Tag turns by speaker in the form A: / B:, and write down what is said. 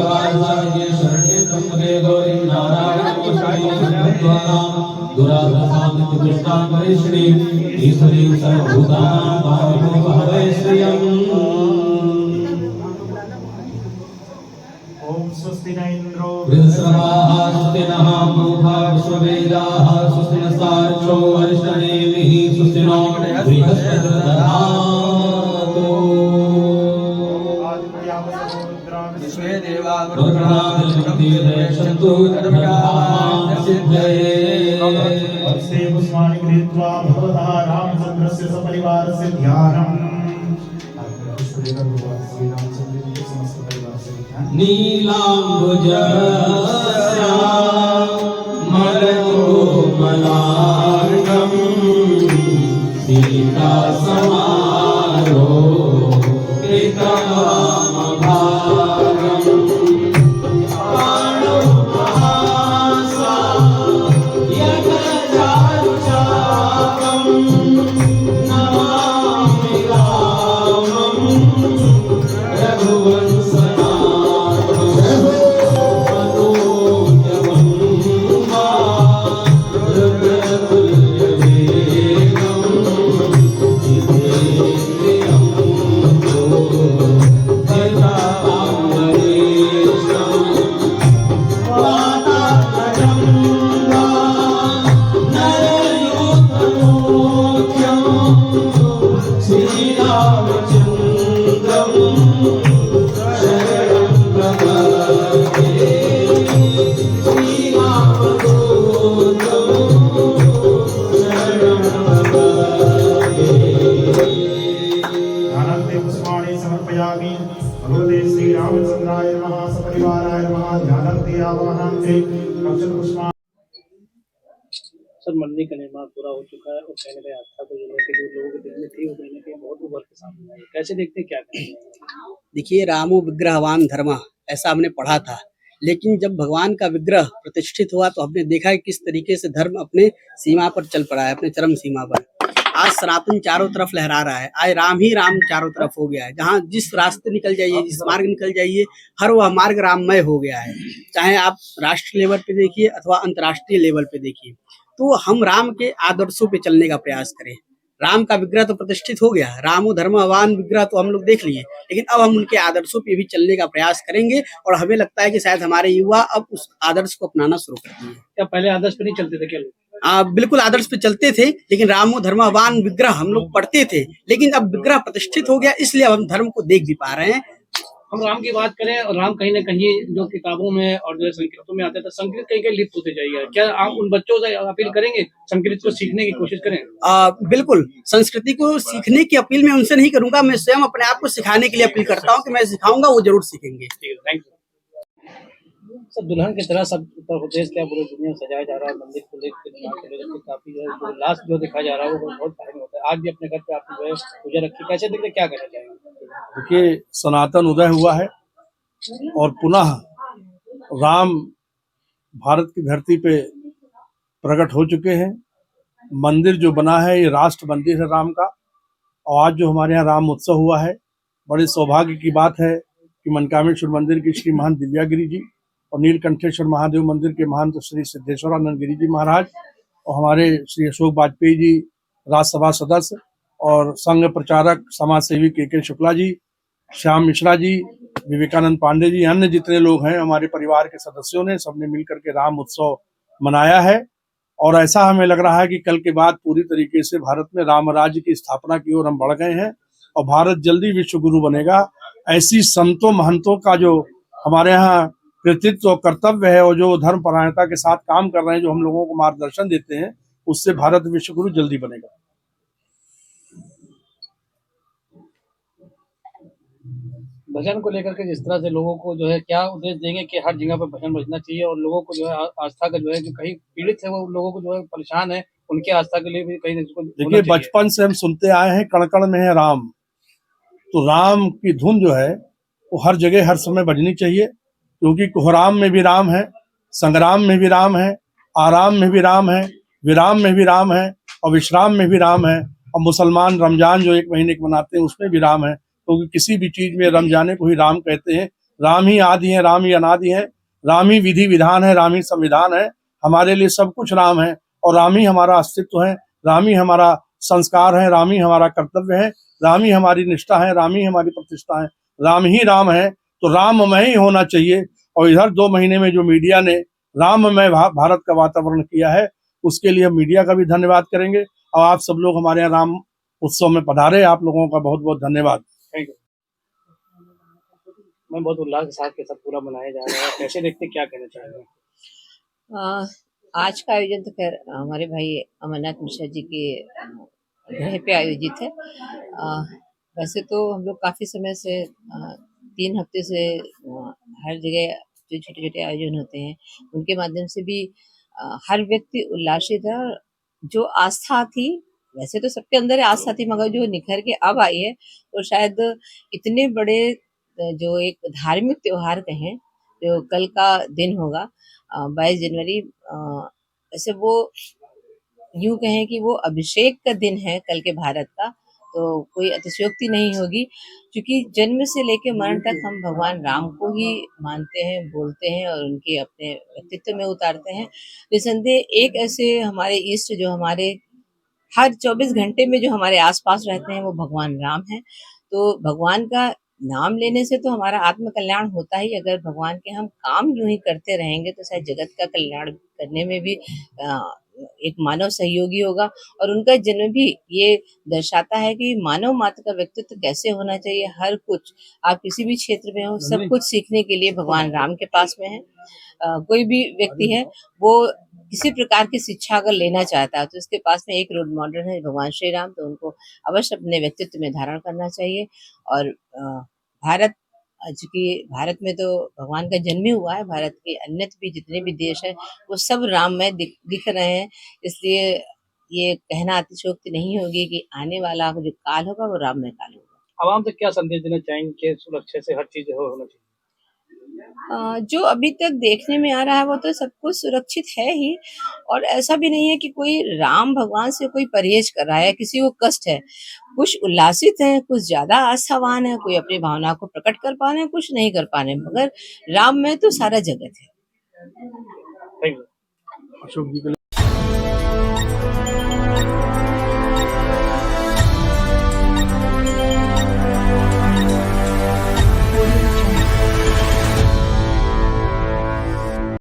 A: सर्वासाये शरण्ये त्र्यंबके गौरी नारायणी दुराधसामितिदुष्टां परिश्रीं ईश्वरीं सर्वभूतानां पावनो भवे श्रियम्।
B: ओम स्वस्ति न इंद्रो
A: वृद्धश्रवाः स्वस्ति नः पूर्वा विश्ववेदाः स्वस्ति नस्तार्क्ष्यो अरिष्टनेमिः स्वस्ति नो बृहस्पतिर्दधातु।
C: विश्वे देवा
A: रुद्रादिशक्तिर्रक्षन्तु धर्मकामासिद्धये।
B: वत्से पुष्पाणि गृहीत्वा भगवतः रामचन्द्रस्य सपरिवारस्य ध्यानम्।
A: नीलाम्बुजस्यामलकोमलार्कं सीतासमारोपितवामभागम् पाणुपासा नमामि रामं रघुवंशनाथम्
B: समर्पयामि। भगवते श्री रामचंद्राय नमः सपरिवाराय नमः ध्यानन्ते आवाहन्ते रक्षण पुष्पा।
D: सर, मंदिर का निर्माण पूरा हो चुका है और कहीं ना कहीं आस्था को लेकर जो लोगों के दिल में थी वो कहीं ना कहीं बहुत उभर के सामने आई। कैसे देखते हैं, क्या करेंगे?
C: देखिए, रामो विग्रहवान धर्म, ऐसा हमने पढ़ा था। लेकिन जब भगवान का विग्रह प्रतिष्ठित हुआ तो हमने देखा कि किस तरीके से धर्म अपने सीमा पर चल पड़ा है, अपने चरम सीमा पर। आज सनातन चारों तरफ लहरा रहा है। आज राम ही राम चारों तरफ हो गया है। जहाँ जिस रास्ते निकल जाइए, जिस मार्ग निकल जाइए, हर वह मार्ग राममय हो गया है। चाहे आप राष्ट्र लेवल पे देखिए अथवा अंतर्राष्ट्रीय लेवल पे देखिए, तो हम राम के आदर्शों पे चलने का प्रयास करें। राम का विग्रह तो प्रतिष्ठित हो गया, रामो धर्मवान विग्रह तो हम लोग देख लिए, लेकिन अब हम उनके आदर्शों पे भी चलने का प्रयास करेंगे और हमें लगता है कि शायद हमारे युवा अब उस आदर्श को अपनाना शुरू कर दिए।
D: क्या पहले आदर्श पे नहीं चलते थे क्या लोग?
C: बिल्कुल आदर्श पे चलते थे, लेकिन रामो धर्मवान विग्रह हम लोग पढ़ते थे, लेकिन अब विग्रह प्रतिष्ठित हो गया, इसलिए अब हम धर्म को देख भी पा रहे हैं।
D: हम राम की बात करें और राम कहीं ना कहीं जो किताबों में और जो संस्कृतों में आता था, संस्कृत कहीं कहीं लिप्त होते जाइए। क्या आप उन बच्चों से अपील करेंगे संस्कृत को सीखने की कोशिश करें?
C: बिल्कुल, संस्कृति को सीखने की अपील मैं उनसे नहीं करूंगा, मैं स्वयं अपने आप को सिखाने के लिए अपील करता हूं कि मैं सिखाऊंगा, वो जरूर सीखेंगे।
D: Thank you sir. दुल्हन की तरह सब उत्तर प्रदेश क्या पूरी दुनिया सजाया जा रहा है, मंदिर को लेकर काफी जो है लास्ट जो दिखाया जा रहा है वो बहुत अहम होता है। आज भी अपने घर पे आपने जो है पूजा रखी, कैसे देखते, क्या कहना चाहेंगे?
E: देखिए, सनातन उदय हुआ है और पुनः राम भारत की धरती पे प्रकट हो चुके हैं। मंदिर जो बना है ये राष्ट्र मंदिर है राम का, और आज जो हमारे यहाँ राम उत्सव हुआ है, बड़े सौभाग्य की बात है कि मनकामेश्वर मंदिर की श्री महंत दिव्यागिरी जी और नीलकंठेश्वर महादेव मंदिर के महंत श्री सिद्धेश्वरानंद गिरी जी महाराज और हमारे श्री अशोक वाजपेयी जी राज्यसभा सदस्य और संघ प्रचारक समाज सेवी के शुक्ला जी, श्याम मिश्रा जी, विवेकानंद पांडे जी, अन्य जितने लोग हैं हमारे परिवार के सदस्यों ने सबने मिलकर के राम उत्सव मनाया है। और ऐसा हमें लग रहा है कि कल के बाद पूरी तरीके से भारत में राम राज्य की स्थापना की ओर हम बढ़ गए हैं और भारत जल्दी विश्व गुरु बनेगा। ऐसी संतों महंतों का जो हमारे यहाँ कृतित्व और कर्तव्य है और जो धर्म परायणता के साथ काम कर रहे हैं, जो हम लोगों को मार्गदर्शन देते हैं, उससे भारत विश्व गुरु जल्दी बनेगा।
D: भजन को लेकर के जिस तरह से लोगों को जो है क्या उद्देश्य देंगे कि हर जगह पर भजन बजना चाहिए और लोगों को जो है आस्था का जो है जो कहीं पीड़ित है वो लोगों को जो है परेशान है उनकी आस्था के लिए भी कहीं
E: देखिए, बचपन से हम सुनते आए हैं कण कण में है राम, तो राम की धुन जो है वो हर जगह हर समय बजनी चाहिए, क्योंकि कोहराम में भी राम है, संग्राम में भी राम है, आराम में भी राम है, विराम में भी राम है और विश्राम में भी राम है। और मुसलमान रमजान जो 1 महीने के मनाते हैं उसमें भी राम है, क्योंकि किसी भी चीज में रमजाने को ही राम कहते हैं। राम ही आदि है, राम ही अनादि है, राम ही विधि विधान है, राम ही संविधान है। हमारे लिए सब कुछ राम है और राम ही हमारा अस्तित्व है, राम ही हमारा संस्कार है, राम ही हमारा कर्तव्य है, राम ही हमारी निष्ठा है, राम ही हमारी प्रतिष्ठा है। राम ही राम है तो राममय ही होना चाहिए। और इधर 2 महीने में जो मीडिया ने राममय भारत का वातावरण किया है, उसके लिए हम मीडिया का भी धन्यवाद करेंगे। और आप सब लोग हमारे यहाँ राम उत्सव में पधारे, आप लोगों का बहुत बहुत धन्यवाद।
D: Thank you. मैं बहुत उल्लास के साथ के साथ पूरा मनाया जा रहा है, कैसे देखते, क्या कहना चाहेंगे?
F: आज का आयोजन तो खैर हमारे भाई अमरनाथ मिश्रा जी के ग्रह पे आयोजित है। वैसे तो हम लोग काफ़ी समय से 3 हफ्ते से हर जगह जो छोटे छोटे आयोजन होते हैं उनके माध्यम से भी हर व्यक्ति उल्लासित है। और जो आस्था थी, वैसे तो सबके अंदर आस्था थी, मगर जो निखर के अब आई है तो शायद इतने बड़े जो एक धार्मिक त्योहार कहें, जो कल का दिन होगा 22 जनवरी, ऐसे वो यूं कहें कि वो अभिषेक का दिन है कल के भारत का, तो कोई अतिशयोक्ति नहीं होगी, क्योंकि जन्म से लेकर मरण तक हम भगवान राम को ही मानते हैं, बोलते हैं और उनके अपने व्यक्तित्व में उतारते हैं। निसंदेह एक ऐसे हमारे इष्ट जो हमारे हर 24 घंटे में जो हमारे आसपास रहते हैं वो भगवान राम हैं। तो भगवान का नाम लेने से तो हमारा आत्म कल्याण होता ही। अगर भगवान के हम काम यूं ही करते रहेंगे तो शायद जगत का कल्याण करने में भी एक मानव सहयोगी होगा। और उनका जन्म भी ये दर्शाता है कि मानव मात्र का व्यक्तित्व कैसे होना चाहिए। हर कुछ, आप किसी भी क्षेत्र में हो, सब कुछ सीखने के लिए भगवान राम के पास में है। कोई भी व्यक्ति है वो किसी प्रकार की शिक्षा अगर लेना चाहता है तो उसके पास में एक रोल मॉडल है भगवान श्री राम, तो उनको अवश्य अपने व्यक्तित्व में धारण करना चाहिए। और भारत, चूंकि भारत में तो भगवान का जन्म ही हुआ है, भारत के अन्य भी जितने भी देश हैं वो सब राममय दिख रहे हैं, इसलिए ये कहना अतिशयोक्ति नहीं होगी कि आने वाला जो काल होगा वो राममय काल होगा।
D: आवाम से क्या संदेश देना चाहेंगे कि सुरक्षा से हर चीज होना चाहिए?
F: जो अभी तक देखने में आ रहा है वो तो सब कुछ सुरक्षित है ही, और ऐसा भी नहीं है कि कोई राम भगवान से कोई परहेज कर रहा है, किसी को कष्ट है। कुछ उल्लासित हैं, कुछ ज्यादा आस्थावान है, कोई अपनी भावना को प्रकट कर पा रहे हैं, कुछ नहीं कर पा रहे हैं, मगर राम में तो सारा जगत है।
D: Thank you.
E: अशोक जी